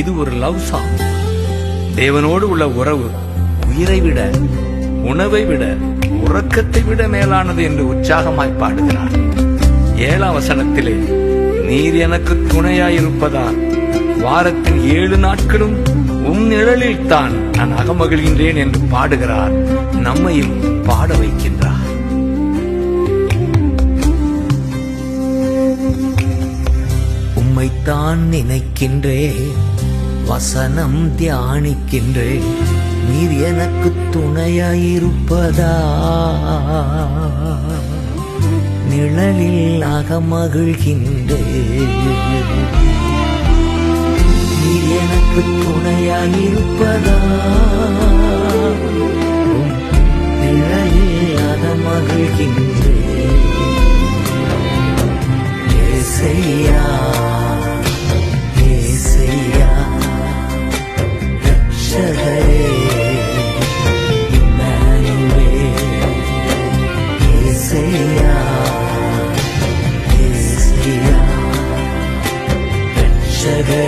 இது ஒரு love song. தேவனோடு உள்ள உறவு உயிரை விட, உணவை விட, உறக்கத்தை விட மேலானது என்று உற்சாகமாய் பாடுகிறார். 7ஆம் வசனத்திலே, நீர் எனக்கு துணையாயிருப்பதால் வாரத்தின் 7 நாட்களும் நிழலில் தான் நான் அகமகிழ்கின்றேன் என்று பாடுகிறார். நம்மையும் பாட வைக்கின்றார். உம்மைத்தான் நினைக்கின்றேன், வசனம் தியானிக்கின்றேன், நீர் எனக்கு துணையாயிருப்பதா நிழலில் அகமகிழ்கின்றேன், நீர் எனக்கு துணையாயிருப்பதா நிழலில் அகமகிழ்கின்றேன். ஏசையா ஏசையா ரட்சகரே இம்மானுவேல், ஏசையா ஏசையா ரட்சகரே